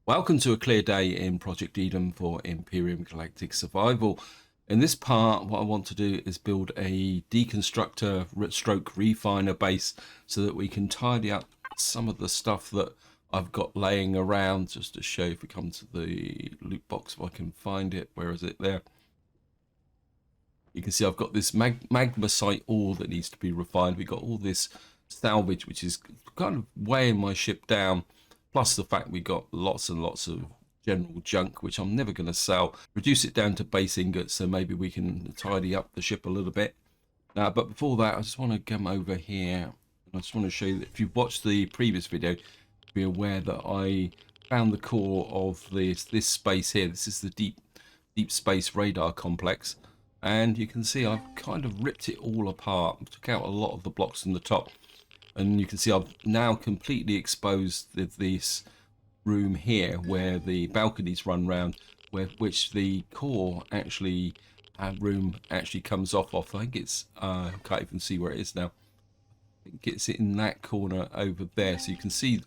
Welcome to a clear day in Project Eden for Empyrion Galactic Survival. In this part, what I want to do is build a deconstructor stroke refiner base so that we can tidy up some of the stuff that I've got laying around. Just to show, if we come to the loot box, if I can find it, where is it? There. You can see I've got this magmasite ore that needs to be refined. We've got all this salvage, which is kind of weighing my ship down. Plus the fact we got lots and lots of general junk, which I'm never going to sell. Reduce it down to base ingots, so maybe we can tidy up the ship a little bit. But before that, I just want to come over here. I just want to show you that if you've watched the previous video, be aware that I found the core of this space here. This is the deep space radar complex. And you can see I've kind of ripped it all apart. Took out a lot of the blocks from the top. And you can see I've now completely exposed this room here where the balconies run round, which the core actually room actually comes off. I think it's I can't even see where it is now. I think it's in that corner over there. So you can see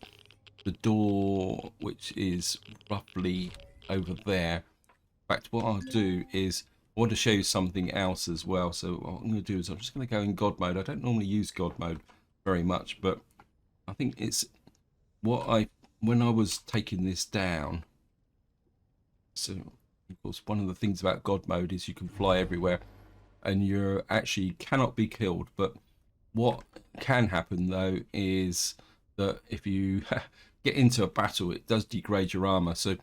the door, which is roughly over there. In fact, what I'll do is I want to show you something else as well. So what I'm going to do is I'm just going to go in God mode. I don't normally use God mode very much, but I think it's when I was taking this down. So of course one of the things about God mode is you can fly everywhere and you actually cannot be killed. But what can happen though is that if you get into a battle, it does degrade your armor. So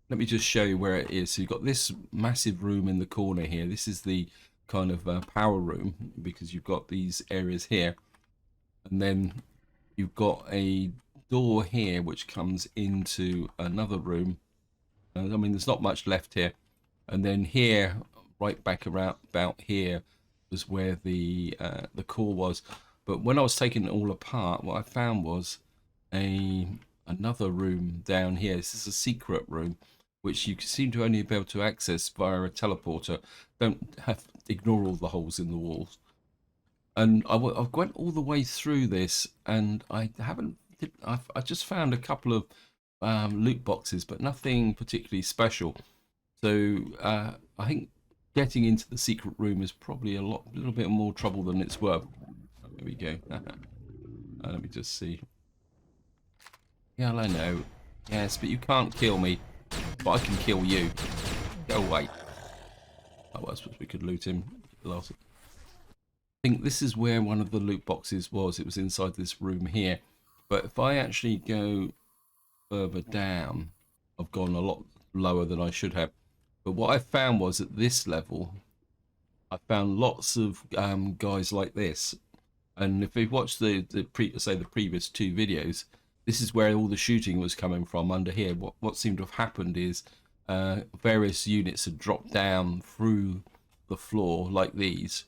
let me just show you where it is. So you've got this massive room in the corner here. This is the kind of power room, because you've got these areas here. And then you've got a door here which comes into another room. I mean, there's not much left here. And then here, right back around about here, was where the core was. But when I was taking it all apart, what I found was another room down here. This is a secret room, which you seem to only be able to access via a teleporter. Don't ignore all the holes in the walls. And I went all the way through this, and I just found a couple of loot boxes, but nothing particularly special. So I think getting into the secret room is probably a little bit more trouble than it's worth. There we go. Let me just see. Yeah, I know. Yes, but you can't kill me. But I can kill you. Go away. Oh, I suppose we could loot him. Last. I think this is where one of the loot boxes was. It was inside this room here. But if I actually go further down, I've gone a lot lower than I should have. But what I found was at this level, I found lots of guys like this. And if you've watched the previous two videos, this is where all the shooting was coming from under here. What seemed to have happened is various units had dropped down through the floor like these.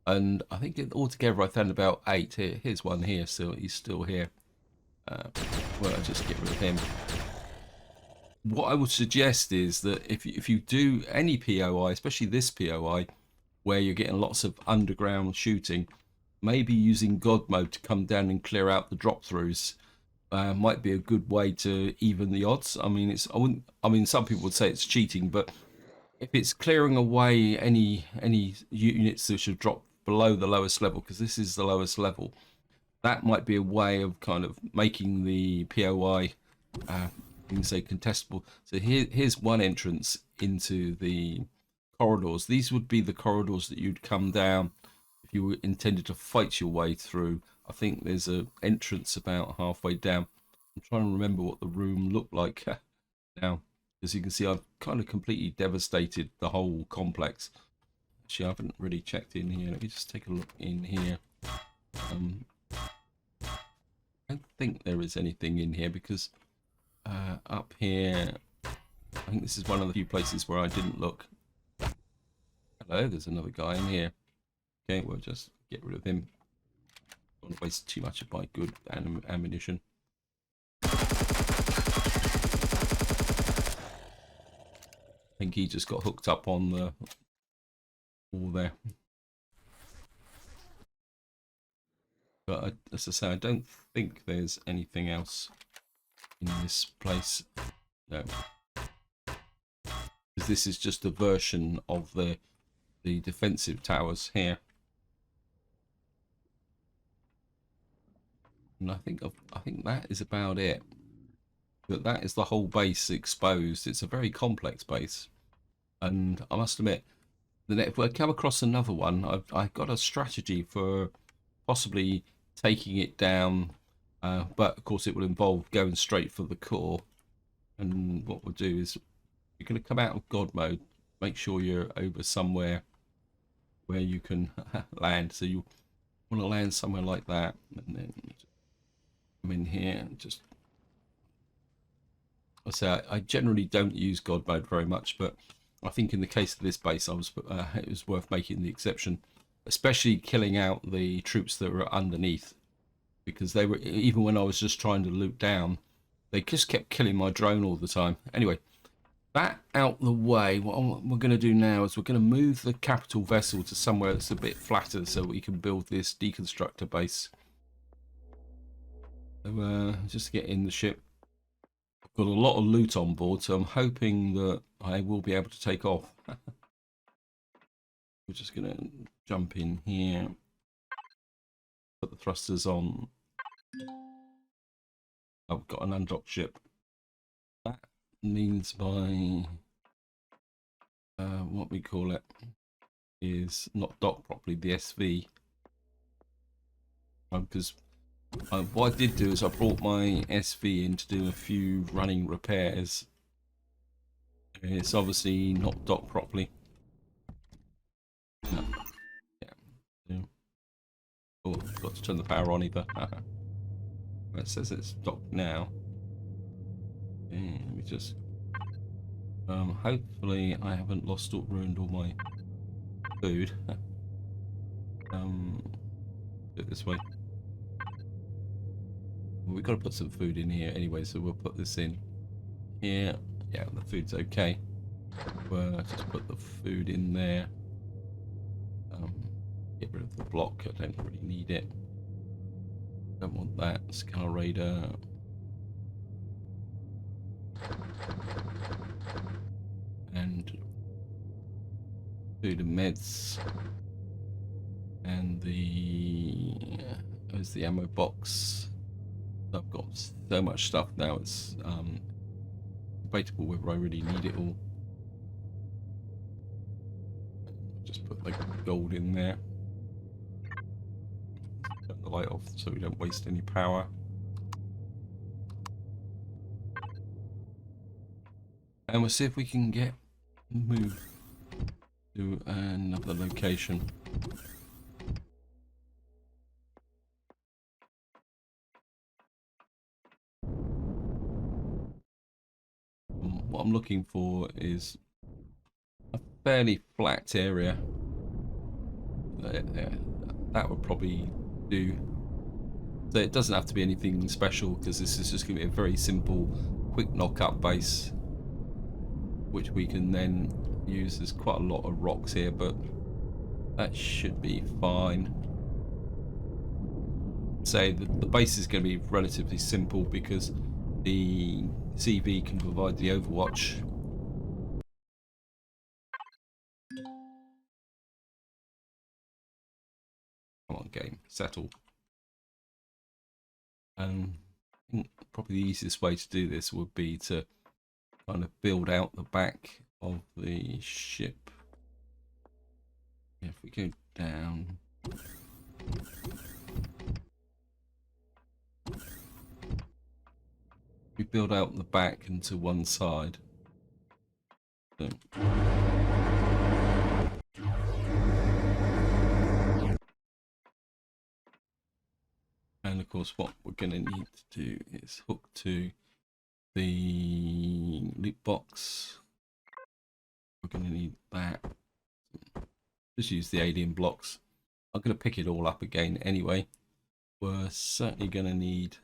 And I think altogether I found about 8 here. Here's one here, so he's still here. Well, I'll just get rid of him. What I would suggest is that if you do any POI, especially this POI, where you're getting lots of underground shooting, maybe using God mode to come down and clear out the drop throughs might be a good way to even the odds. I mean, some people would say it's cheating, but if it's clearing away any units that should drop below the lowest level, because this is the lowest level, that might be a way of kind of making the POI you can say contestable. So here's one entrance into the corridors. These would be the corridors that you'd come down if you were intended to fight your way through. I think there's an entrance about halfway down. I'm trying to remember what the room looked like now. As you can see, I've kind of completely devastated the whole complex. Actually, I haven't really checked in here. Let me just take a look in here. I don't think there is anything in here, because up here, I think this is one of the few places where I didn't look. Hello, there's another guy in here. Okay, we'll just get rid of him. Don't want to waste too much of my good ammunition. I think he just got hooked up on the wall there. But as I say, I don't think there's anything else in this place. No, because this is just a version of the defensive towers here. And I think that is about it. But that is the whole base exposed. It's a very complex base, and I must admit, if I come across another one, I've got a strategy for possibly taking it down, but of course it will involve going straight for the core. And what we'll do is you're going to come out of God mode, make sure you're over somewhere where you can land. So you want to land somewhere like that, and then come in here and just. I say I generally don't use God mode very much, but I think in the case of this base, it was worth making the exception, especially killing out the troops that were underneath, because they were, even when I was just trying to loot down, they just kept killing my drone all the time. Anyway, that out the way, what we're going to do now is we're going to move the capital vessel to somewhere that's a bit flatter so we can build this deconstructor base. So just get in the ship. Got a lot of loot on board, so I'm hoping that I will be able to take off. We're just going to jump in here, put the thrusters on. I've got an undocked ship. That means my what we call it is not docked properly, the SV. Because what I did do is I brought my SV in to do a few running repairs. It's obviously not docked properly. No. Yeah. Oh, I've got to turn the power on either. It says it's docked now. Okay, let me just. Hopefully I haven't ruined all my food. Do it this way. We've got to put some food in here anyway, so we'll put this in here. Yeah, the food's okay. We'll just put the food in there. Get rid of the block. I don't really need it. Don't want that. Scar Raider. And food and meds. And there's the ammo box. I've got so much stuff now, it's debatable whether I really need it all. Just put like gold in there. Turn the light off so we don't waste any power. And we'll see if we can move to another location. What I'm looking for is a fairly flat area. That would probably do. So it doesn't have to be anything special, because this is just going to be a very simple, quick knock-up base, which we can then use. There's quite a lot of rocks here, but that should be fine. Say that the base is going to be relatively simple because the CV can provide the overwatch. Come on, game, settle. I think probably the easiest way to do this would be to kind of build out the back of the ship. If we go down, we build out the back and to one side. So. And of course what we're going to need to do is hook to the loot box. We're going to need that. Just use the alien blocks. I'm going to pick it all up again anyway. We're certainly going to need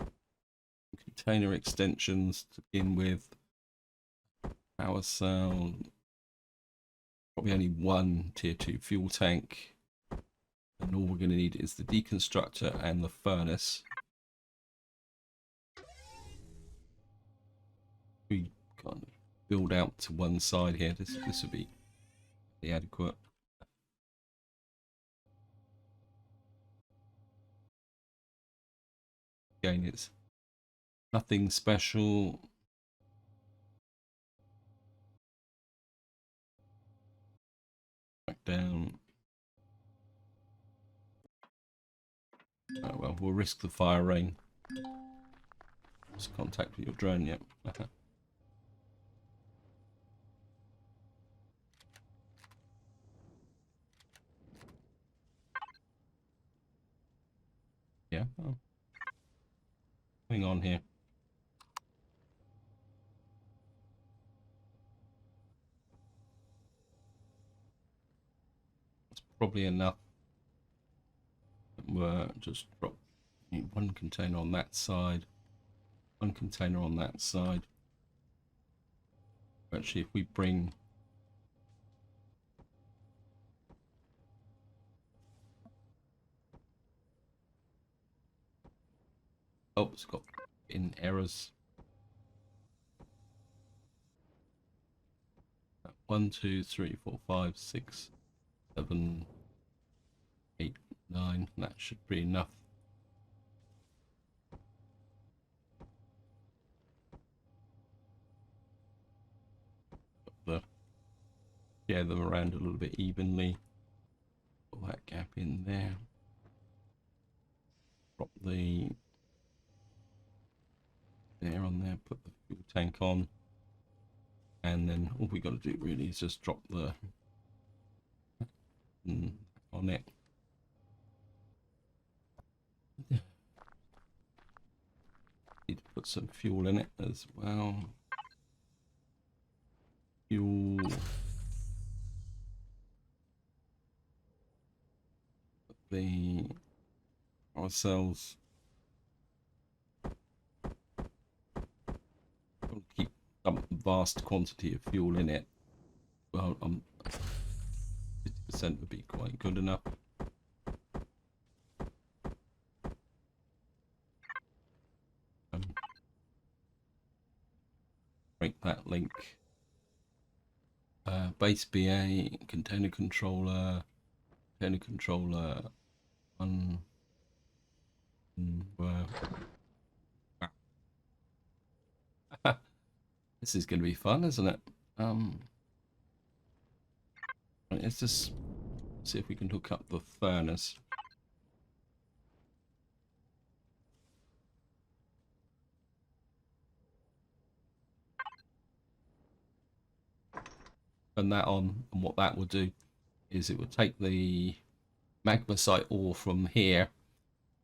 container extensions to begin with. Power cell. Probably only one tier 2 fuel tank. And all we're going to need is the deconstructor and the furnace. We kind of build out to one side here. This would be adequate. Again, it's nothing special. Back down. Oh, well, we'll risk the fire rain. Just contact with your drone, yep. Yeah. Oh. What's going on here? That's probably enough. We'll just drop one container on that side, one container on that side. Actually, if we bring it's got in errors. 1, 2, 3, 4, 5, 6, 7, 8, 9. That should be enough. Share them around a little bit evenly. Put that gap in there. Drop the there on there. Put the fuel tank on, and then all we got to do really is just drop the on it. Need to put some fuel in it as well. Fuel. The ourselves. We'll keep a vast quantity of fuel in it. Well, 50% would be quite good enough. Break that link. Base BA, container controller, one. This is going to be fun, isn't it? Let's just see if we can hook up the furnace. Turn that on, and what that will do is it will take the magmasite ore from here,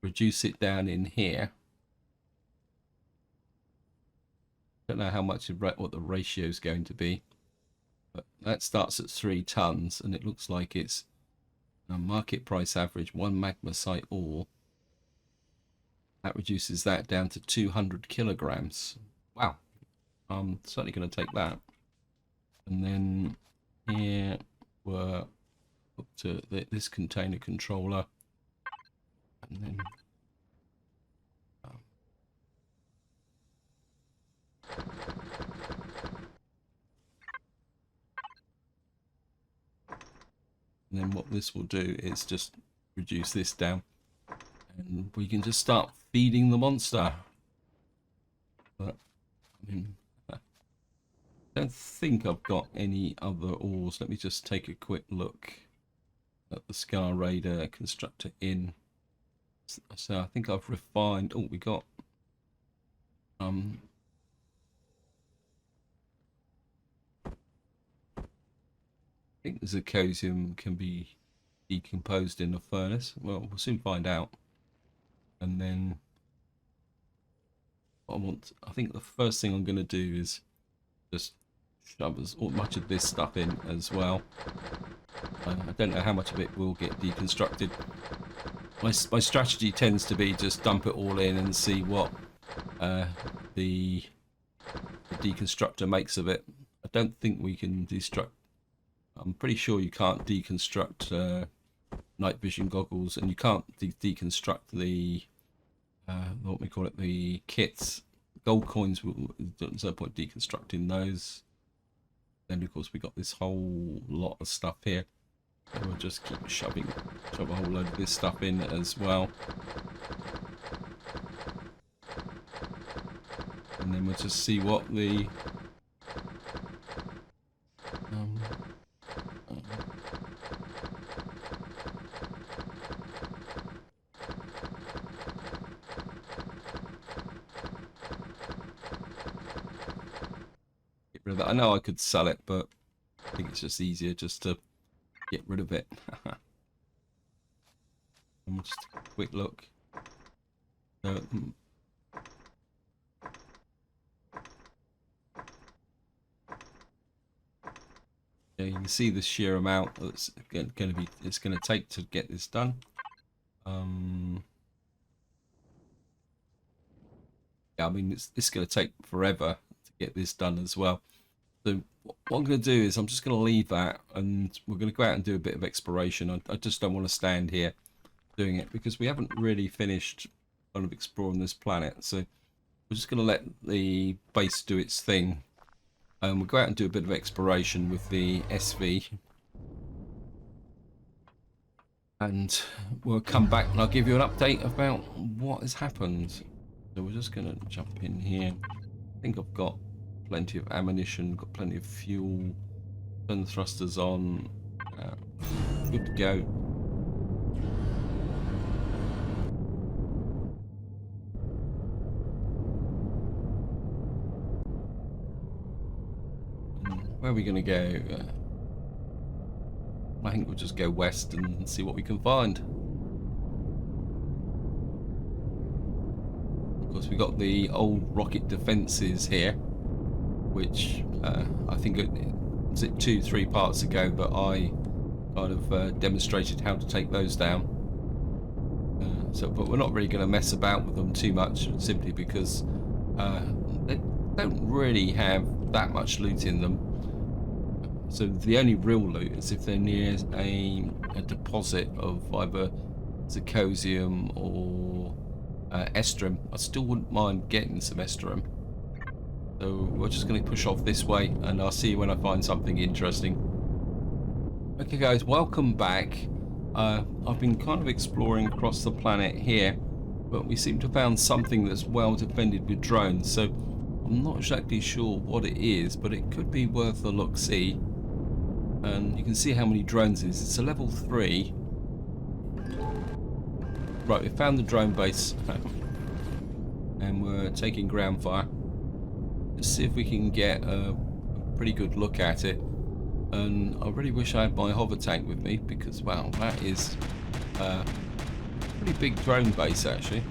reduce it down in here. Don't know how much what the ratio is going to be, but that starts at 3 tons, and it looks like it's a market price average 1 magmasite ore. That reduces that down to 200 kilograms. Wow, I'm certainly going to take that. And then here we're up to this container controller, and then what this will do is just reduce this down, and we can just start feeding the monster. But I mean, I don't think I've got any other ores. Let me just take a quick look at the Scar Raider constructor in. So I think I've refined. Oh, we got I think the zirconium can be decomposed in a furnace. Well, we'll soon find out. And then I think the first thing I'm going to do is just shove as much of this stuff in as well. I don't know how much of it will get deconstructed. My strategy tends to be just dump it all in and see what the deconstructor makes of it. I don't think we can destruct. I'm pretty sure you can't deconstruct night vision goggles, and you can't deconstruct the what we call it, the kits, gold coins, there's no point deconstructing those. Then of course we got this whole lot of stuff here. So we'll just keep shove a whole load of this stuff in as well. And then we'll just see what the get rid of that. I know I could sell it, but I think it's just easier just to get rid of it. And just a quick look. Yeah, you can see the sheer amount that's going to take to get this done. Yeah, I mean it's going to take forever to get this done as well. So what I'm going to do is I'm just going to leave that, and we're going to go out and do a bit of exploration. I just don't want to stand here doing it because we haven't really finished kind of exploring this planet. So we're just going to let the base do its thing. We'll go out and do a bit of exploration with the SV. And we'll come back and I'll give you an update about what has happened. So we're just going to jump in here. I think I've got plenty of ammunition, got plenty of fuel. Turn the thrusters on. Good to go. Where are we going to go? I think we'll just go west and see what we can find. Of course, we got the old rocket defences here, which I think it was 2-3 parts ago, but I kind of demonstrated how to take those down. But we're not really going to mess about with them too much, simply because they don't really have that much loot in them. So the only real loot is if they're near a deposit of either zirconium or Estrum. I still wouldn't mind getting some Estrum. So we're just going to push off this way, and I'll see you when I find something interesting. Okay guys, welcome back. I've been kind of exploring across the planet here, but we seem to have found something that's well defended with drones. So I'm not exactly sure what it is, but it could be worth a look-see. And you can see how many drones it is. It's a level 3. Right, we found the drone base. And we're taking ground fire. Let's see if we can get a pretty good look at it. And I really wish I had my hover tank with me, because, wow, that is a pretty big drone base, actually.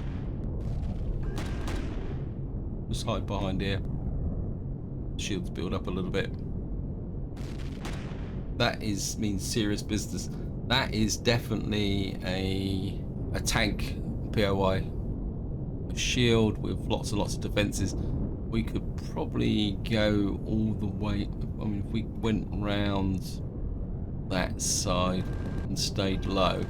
Just hide behind here. Shields build up a little bit. That means serious business. That is definitely a tank POI. A shield with lots and lots of defenses. We could probably go all the way. I mean, if we went round that side and stayed low,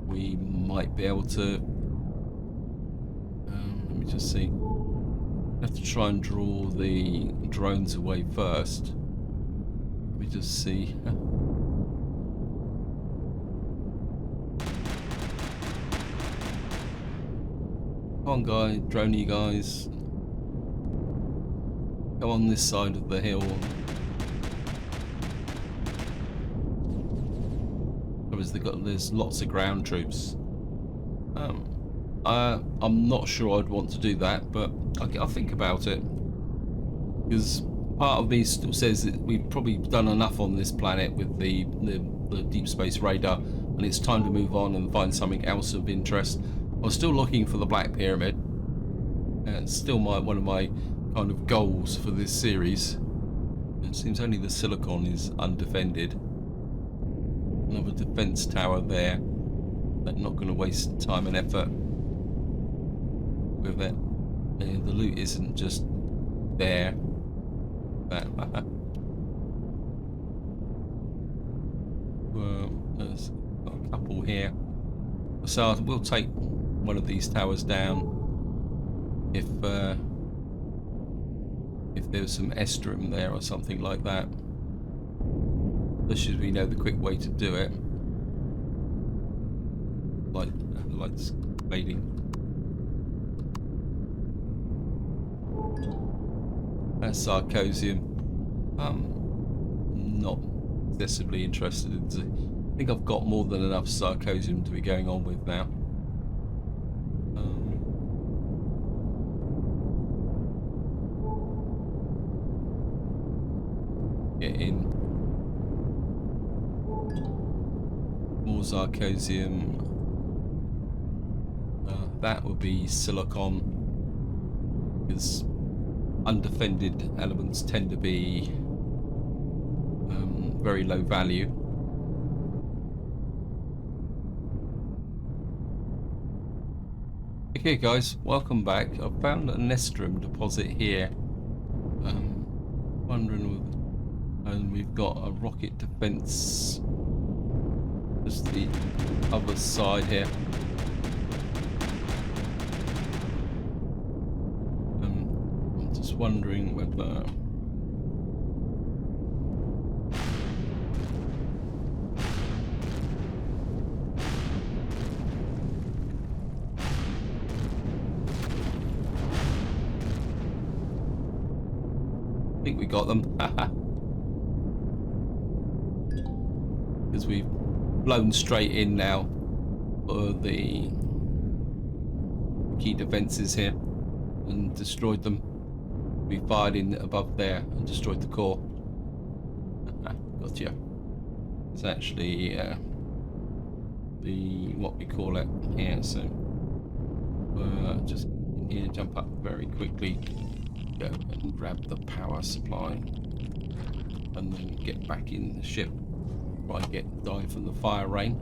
we might be able to. Let me just see. I have to try and draw the drones away first. Let me just see. Come on, droney guys. Go on this side of the hill. There's lots of ground troops. I'm not sure I'd want to do that, but I'll think about it. Because part of me still says that we've probably done enough on this planet with the deep space radar, and it's time to move on and find something else of interest. I'm still looking for the Black Pyramid. It's still one of my kind of goals for this series. It seems only the silicon is undefended. Another defense tower there. I'm not going to waste time and effort with it. The loot isn't just there. Well, there's got a couple here. So we'll take one of these towers down if there's some Estrum there or something like that. Especially as we know the quick way to do it. Lights fading. That's Sarcosium. Not excessively interested in. I think I've got more than enough Sarcosium to be going on with now. Get in more Sarcosium. That would be silicon, because undefended elements tend to be very low value. Okay guys, welcome back. I've found an Estrum deposit here. And we've got a rocket defense just the other side here. I'm just wondering whether I think we got them. Because we've blown straight in now for the key defenses here and destroyed them. We fired in above there and destroyed the core. Gotcha. It's actually the what we call it here. So just in here, jump up very quickly, go and grab the power supply, and then get back in the ship. Try and die from the fire rain.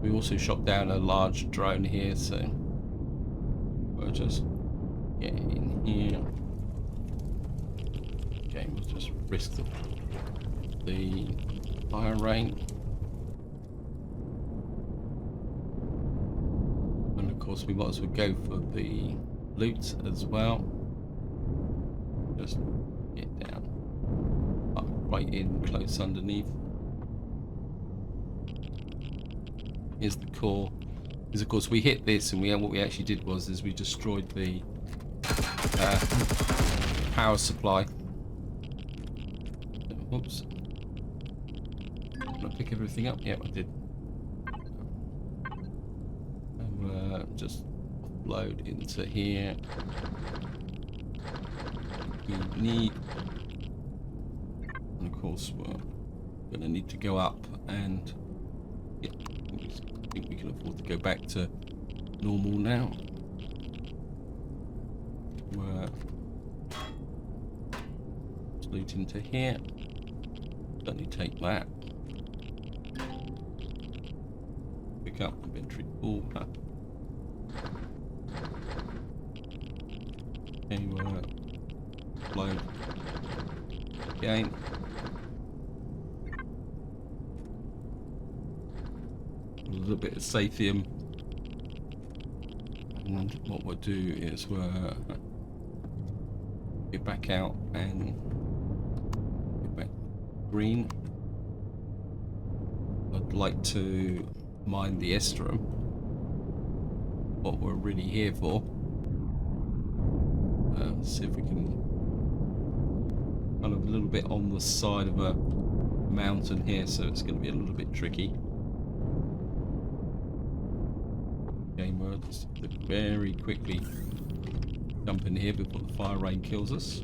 We also shot down a large drone here, so we'll just get in here. Okay, we'll just risk the fire rain. And of course we might as well go for the loot as well. Just get down. Right in close underneath. Here's the core. Because of course we hit this, and what we actually did was we destroyed the power supply. Oops. Did I pick everything up? Yeah, I did. And just offload into here. We need. And of course we're going to need to go up, and yeah, I think we can afford to go back to normal now. We're loot into here. Don't need to take that. Pick up inventory full. Okay, we're load again. A little bit of Sathium, and what we'll do is we'll get back out and get back green. I'd like to mine the Estrum, what we're really here for. See if we can kind of a little bit on the side of a mountain here, so it's going to be a little bit tricky. Game world, just very quickly jump in here before the fire rain kills us.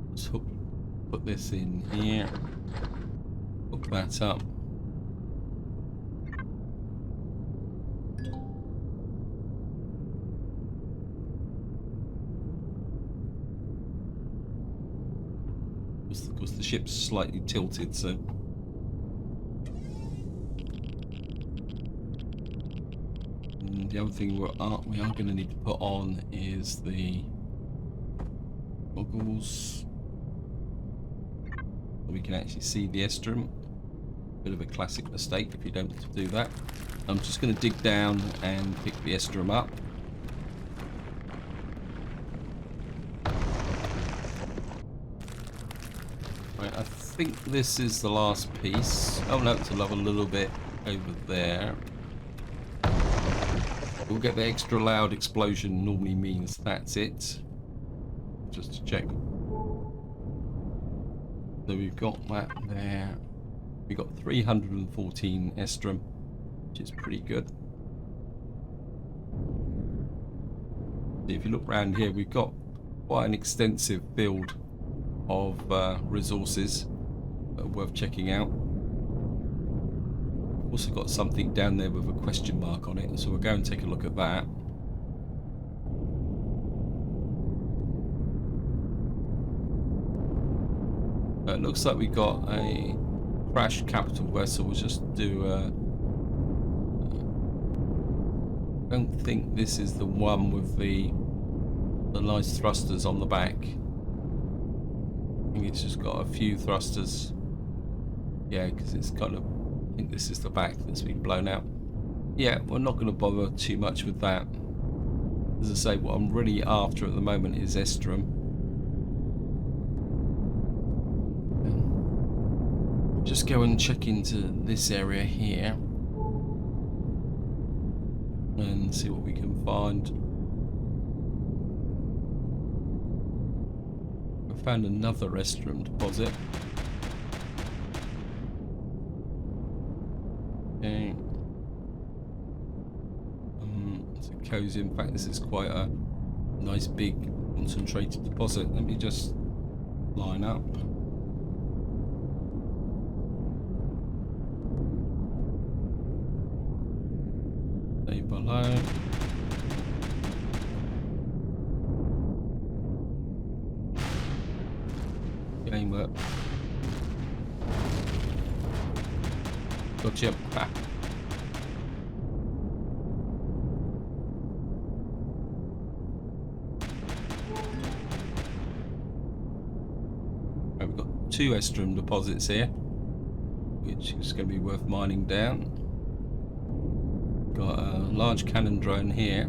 Let's put this in here, hook that up. Of course the ship's slightly tilted, so and the other thing we are going to need to put on is the goggles. We can actually see the Estrum. Bit of a classic mistake if you don't do that. I'm just going to dig down and pick the Estrum up. Right, I think this is the last piece. Oh no, it's a little bit over there. We'll get the extra loud explosion, normally means that's it. Just to check. So we've got that there. We've got 314 Estrum, which is pretty good. If you look around here, we've got quite an extensive field of resources that are worth checking out. We've also got something down there with a question mark on it, so we'll go and take a look at that. It looks like we got a crashed capital vessel. We'll just do I don't think this is the one with the nice thrusters on the back. I think it's just got a few thrusters. Yeah, because it's kind of, I think this is the back that's been blown out. Yeah, we're not going to bother too much with that. As I say, what I'm really after at the moment is Estrum. Just go and check into this area here and see what we can find. I found another Estrum deposit. Okay. It's a cozy. In fact, this is quite a nice big concentrated deposit. Let me just line up. Stay below. Game work. Gotcha. Ah. Right, we've got 2 Estrum deposits here, which is going to be worth mining down. Got a large cannon drone here.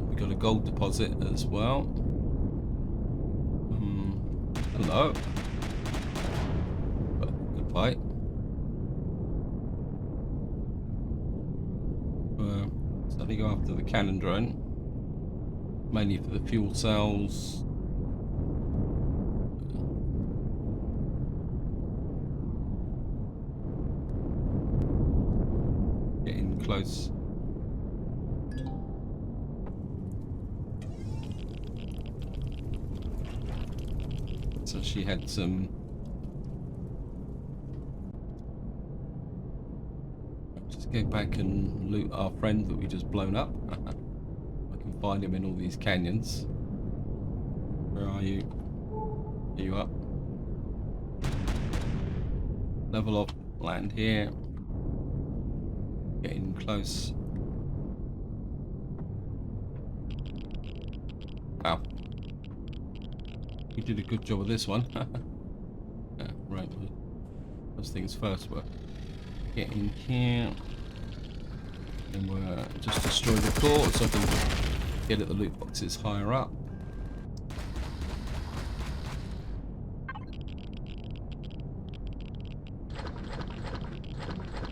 We got a gold deposit as well. Hello. Oh, good fight. So they go after the cannon drone, mainly for the fuel cells. Getting close. So she had some. Just go back and loot our friend that we just blown up. I can find him in all these canyons. Where are you? Are you up? Level up, land here. Getting close. Wow. You did a good job of this one. Yeah, right. First things first, we're getting here. And we're just destroy the core so I can get at the loot boxes higher up.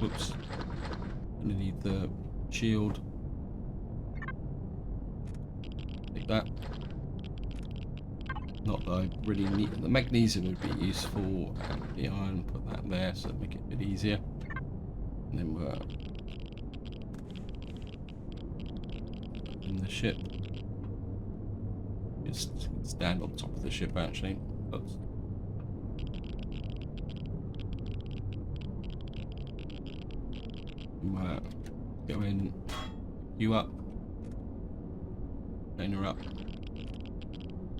Whoops. Gonna need the shield. Take that. Not that I really need. The magnesium would be useful, and the iron, put that there so that make it a bit easier. And then we're in the ship. Just stand on top of the ship actually. Oops. Go in, you up, and her up,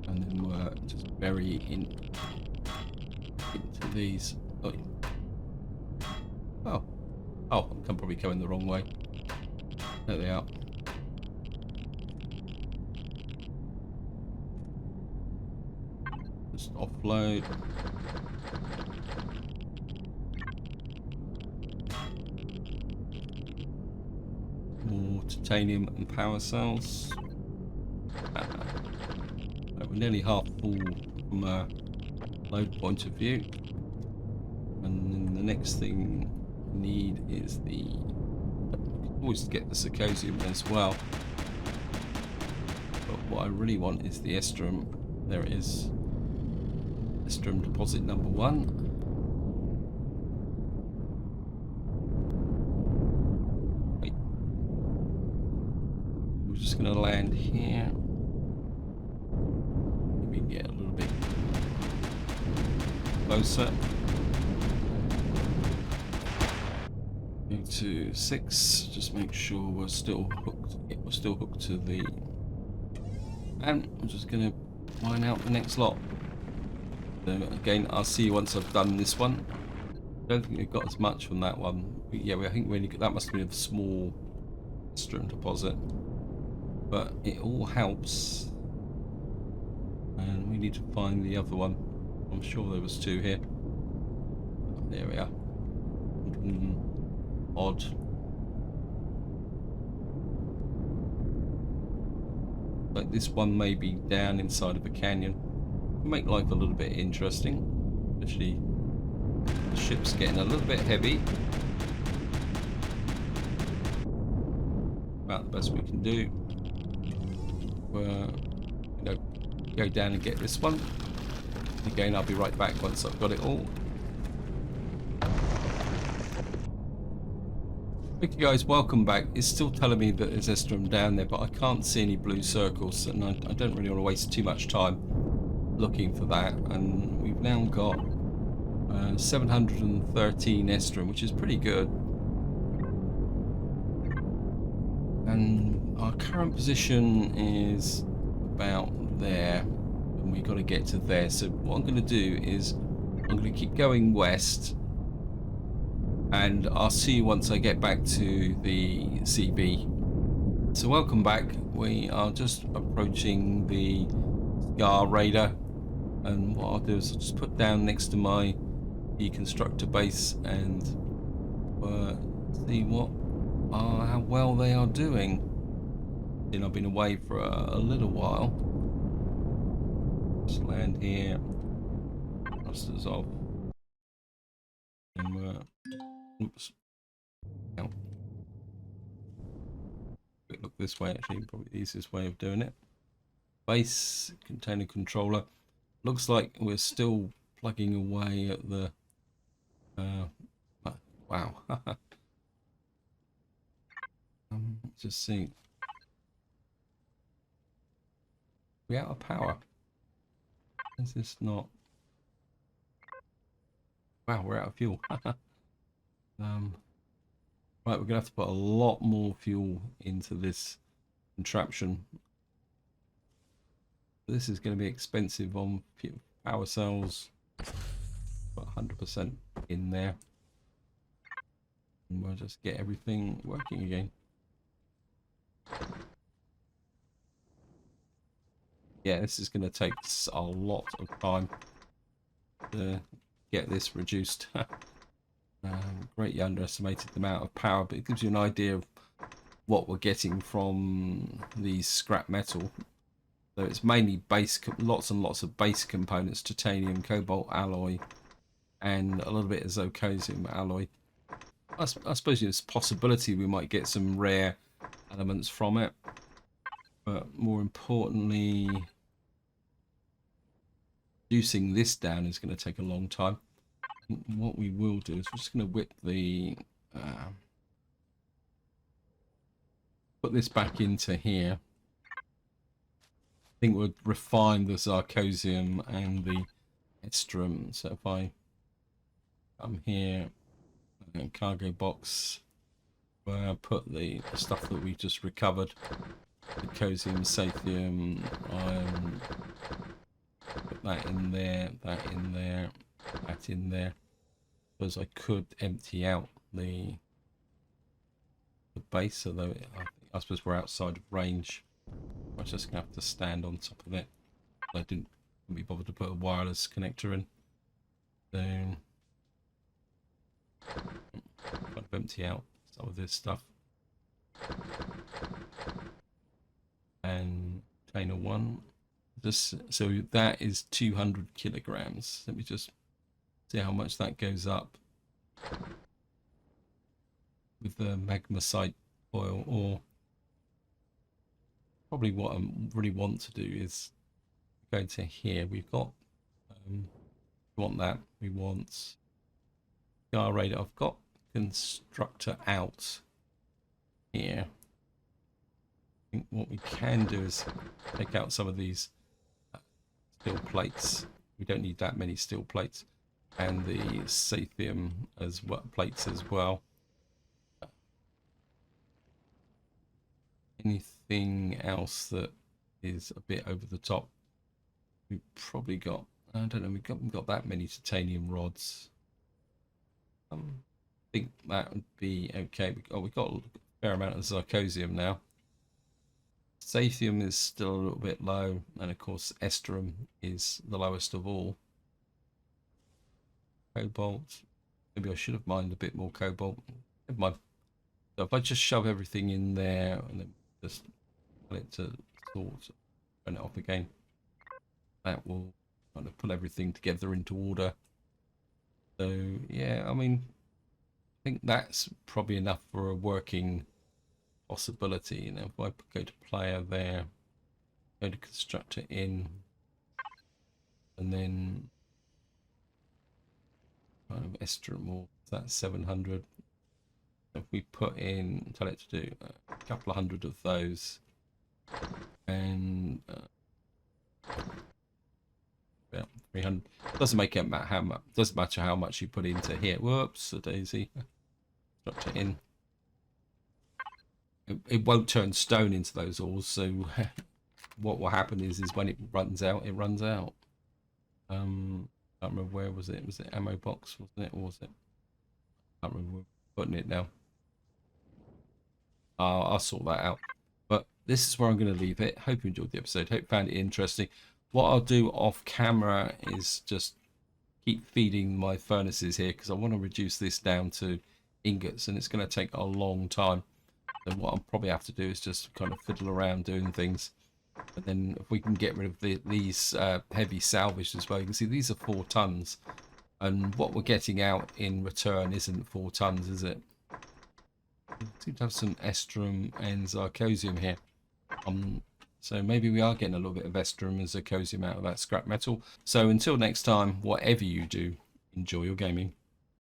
and then we're just bury into these. Oh, I'm probably going the wrong way. There they are. Just offload. More titanium and power cells. We're nearly half full from a load point of view. And then the next thing we need is the... always get the Sarcosium as well. But what I really want is the Estrum. There it is. Estrum deposit number 1. Wait. We're just going to land here. Maybe get a little bit closer. Go to 6. Just make sure we're still hooked. Yeah, we're still hooked to the... And I'm just going to mine out the next lot. So again, I'll see you once I've done this one. Don't think we've got as much from that one. But yeah, I think we only got, that must have been a small Estrum deposit. But it all helps. And we need to find the other one. I'm sure there was 2 here. Oh, there we are. Odd. Like this one may be down inside of a canyon. Make life a little bit interesting. Especially the ship's getting a little bit heavy. About the best we can do. Go down and get this one. Again, I'll be right back once I've got it all. Okay guys, welcome back. It's still telling me that there's Estrum down there, but I can't see any blue circles, and I don't really want to waste too much time looking for that. And we've now got 713 Estrum, which is pretty good. And our current position is about there, and we've got to get to there. So what I'm going to do is I'm going to keep going west, and I'll see you once I get back to the CB. So welcome back. We are just approaching the Scar Raider, and what I'll do is I'll just put down next to my Deconstructor Base and see how well they are doing. You know, I've been away for a little while. Just land here. Thrusters off. And oops. Out. Quick look this way, actually, probably the easiest way of doing it. Base, container controller. Looks like we're still plugging away at the... wow. Let's just see. We out of power? Is this not... Wow, we're out of fuel. Right, we're gonna have to put a lot more fuel into this contraption. This is going to be expensive on power cells. Put 100% in there, and we'll just get everything working again. Yeah, this is going to take a lot of time to get this reduced. Greatly underestimated the amount of power, but it gives you an idea of what we're getting from the scrap metal. So it's mainly base, lots and lots of base components, titanium, cobalt alloy, and a little bit of zirconium alloy. I suppose there's a possibility we might get some rare elements from it, but more importantly, reducing this down is going to take a long time. What we will do is we're just going to whip the put this back into here. I think we'll refine the zirconium and the Estrum. So if I come here, cargo box, where I put the stuff that we just recovered, zirconium, sathium, iron, put that in there, that in there, that in there. Because I could empty out the base, although I suppose we're outside of range. I'm just gonna have to stand on top of it. I didn't Can't be bothered to put a wireless connector in. So kind of empty out some of this stuff. And container 1. So that is 200 kilograms. Let me just see how much that goes up with the magmasite oil. Or probably what I really want to do is go to here. We've got we want that. We want star radar. I've got constructor out here. I think what we can do is take out some of these steel plates. We don't need that many steel plates, and the sathium as well, plates as well. Anything else that is a bit over the top? We've probably got, I don't know, we've got that many titanium rods. I think that would be okay. We've got a fair amount of zirconium now. Sathium is still a little bit low, and of course Estrum is the lowest of all. Cobalt, maybe I should have mined a bit more cobalt. Never mind. So if I just shove everything in there and then just put it to sort, turn it off again, that will kind of pull everything together into order. So yeah, I mean, I think that's probably enough for a working possibility. You know, if I go to player there, go to constructor in, and then kind of Estrum, or that's 700. If we put in, tell it to do a couple of hundred of those, and about 300. Doesn't make it matter how much. Doesn't matter how much you put into here. Whoops, a daisy. Constructor in. It won't turn stone into those ores, so what will happen is when it runs out, it runs out. I can't remember where was it. Was it ammo box, wasn't it, or was it? I can't remember putting it now. I'll sort that out. But this is where I'm going to leave it. Hope you enjoyed the episode. Hope you found it interesting. What I'll do off camera is just keep feeding my furnaces here, because I want to reduce this down to ingots, and it's going to take a long time. And what I'll probably have to do is just kind of fiddle around doing things. And then if we can get rid of these heavy salvage as well. You can see these are 4 tons. And what we're getting out in return isn't 4 tons, is it? We seem to have some Estrum and zirconium here. So maybe we are getting a little bit of Estrum and zirconium out of that scrap metal. So until next time, whatever you do, enjoy your gaming.